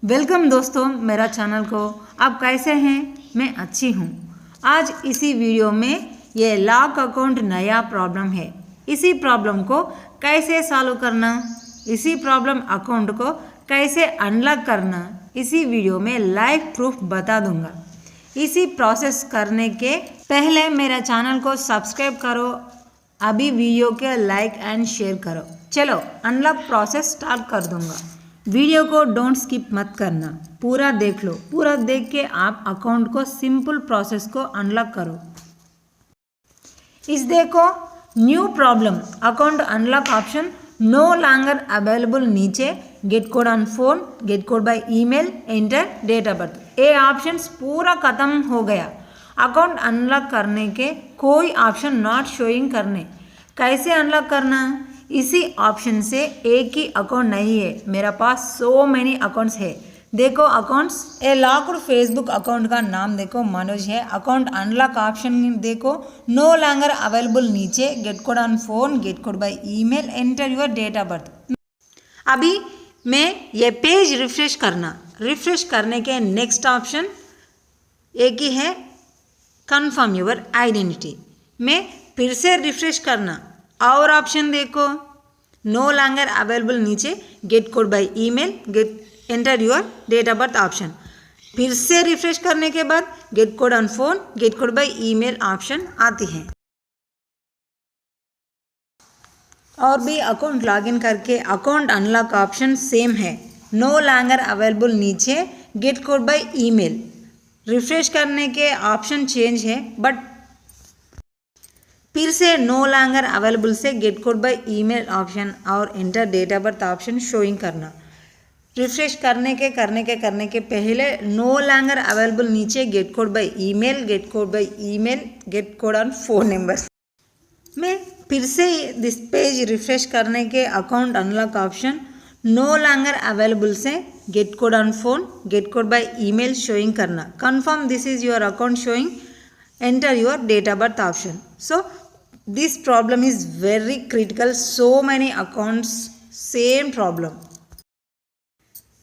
Welcome दोस्तों मेरा channel को। आप कैसे हैं? मैं अच्छी हूँ। आज इसी वीडियो में ये लॉक अकाउंट नया प्रॉब्लम है। इसी प्रॉब्लम को कैसे सॉल्व करना, इसी प्रॉब्लम अकाउंट को कैसे अनलॉक करना, इसी वीडियो में लाइव प्रूफ बता दूंगा। इसी प्रोसेस करने के पहले मेरा चैनल को सब्सक्राइब करो, अभी वीडियो के लाइक एंड शेयर करो। चलो अनलॉक प्रोसेस स्टार्ट कर दूंगा। वीडियो को डोंट स्किप मत करना, पूरा देख लो। पूरा देख के आप अकाउंट को सिंपल प्रोसेस को अनलॉक करो। इस देखो new problem account unlock option no longer available, नीचे get code on phone, get code by email, enter date of birth. ये ऑप्शंस पूरा खत्म हो गया। अकाउंट अनलॉक करने के कोई ऑप्शन नॉट शोइंग करने। कैसे अनलॉक करना? इसी ऑप्शन से एक ही अकाउंट नहीं है, मेरा पास सो मैनी अकाउंट्स है। देखो accounts, a locked Facebook account का नाम देखो मनोज है। अकाउंट अनलॉक ऑप्शन देखो नो लॉन्गर अवेलेबल, नीचे get code on phone, get code by email, enter your date of birth. अभी मैं ये पेज रिफ्रेश करना, रिफ्रेश करने के नेक्स्ट ऑप्शन एक ही है, कन्फर्म योर आइडेंटिटी। मैं फिर से रिफ्रेश करना और ऑप्शन देखो नो लॉन्गर अवेलेबल, नीचे get code by email, get enter your date of birth option. फिर से रिफ्रेश करने के बाद get code on phone, get code by email option आती है। और भी अकाउंट लॉगिन करके अकाउंट अनलॉक ऑप्शन सेम है, नो लॉन्गर अवेलेबल, नीचे get code by email. Refresh करने के ऑप्शन चेंज है, बट फिर से नो लॉन्गर अवेलेबल से get code by email option और enter date of birth option showing करना। रिफ्रेश करने के पहले नो लॉन्गर अवेलेबल, नीचे get code by email, get code by email, get code on phone number. मैं फिर से दिस पेज रिफ्रेश करने के account unlock option no longer available से get code on phone, get code by email showing करना। Confirm this is your account showing, enter your date of birth option. So this problem is very critical, so many accounts same problem.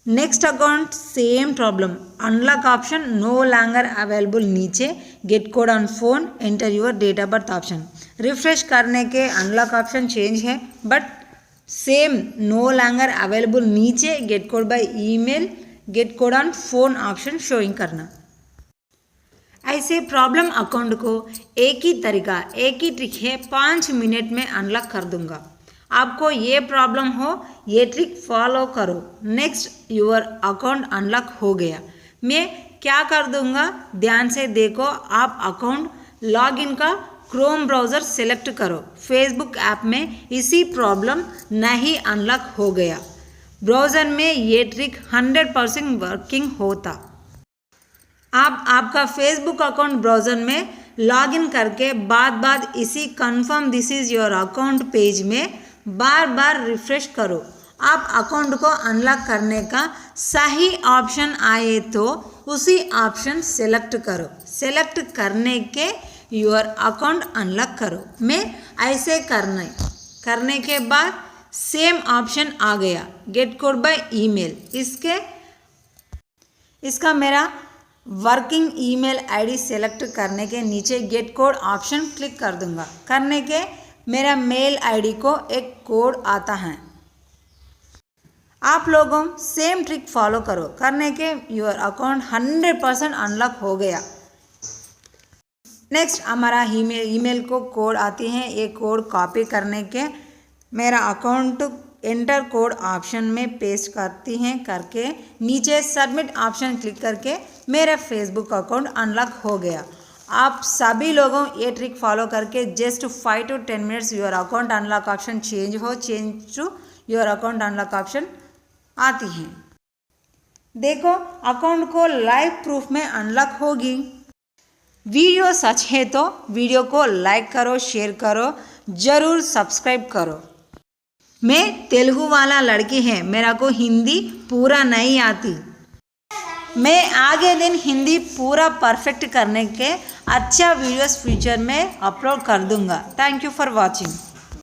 Next account same problem, unlock option no longer available, नीचे get code on phone, enter your date of birth option. refresh करने के unlock option change है, but same no longer available, नीचे get code by email, get code on phone option showing करना। ऐसे problem account को एक ही तरीका, एक ही ट्रिक है, 5 मिनट में अनलॉक कर दूंगा। आपको ये प्रॉब्लम हो, ये ट्रिक फॉलो करो, नेक्स्ट योर अकाउंट अनलॉक हो गया। मैं क्या कर दूंगा, ध्यान से देखो। आप अकाउंट लॉगिन का क्रोम ब्राउज़र सेलेक्ट करो। फेसबुक ऐप में इसी प्रॉब्लम नहीं अनलॉक हो गया। ब्राउज़र में ये ट्रिक 100% वर्किंग होता। आप आपका फेसबुक अकाउंट ब्राउज़र में लॉगिन करके बाद इसी confirm this is your account page में बार रिफ्रेश करो। आप अकाउंट को अनलॉक करने का सही ऑप्शन आए तो उसी ऑप्शन सेलेक्ट करो। सेलेक्ट करने के योर अकाउंट अनलॉक करो। मैं ऐसे करने के बाद सेम ऑप्शन आ गया, गेट कोड बाय ईमेल। इसका मेरा वर्किंग ईमेल आईडी सेलेक्ट करने के नीचे गेट कोड ऑप्शन क्लिक कर दूंगा। करने के मेरा मेल आईडी को एक कोड आता है। आप लोगों सेम ट्रिक फॉलो करो, करने के योर अकाउंट 100% अनलॉक हो गया। नेक्स्ट हमारा ईमेल को कोड आती है, ये कोड कॉपी करने के मेरा अकाउंट एंटर कोड ऑप्शन में पेस्ट करती हैं, करके नीचे सबमिट ऑप्शन क्लिक करके मेरा फेसबुक अकाउंट अनलॉक हो गया। आप सभी लोगों ये ट्रिक फॉलो करके just 5 to 10 minutes your account unlock option change to your account unlock option आती हैं। देखो अकाउंट को लाइव प्रूफ में अनलॉक होगी। वीडियो सच है तो वीडियो को लाइक करो, शेयर करो, ज़रूर सब्सक्राइब करो। मैं तेलुगु वाला लड़की है, मेरा को हिंदी पूरा नहीं आती। मैं आगे दिन हिंदी पूरा परफेक्ट करने के अच्छा वीडियोस फ्यूचर में अपलोड कर दूंगा। Thank you for watching.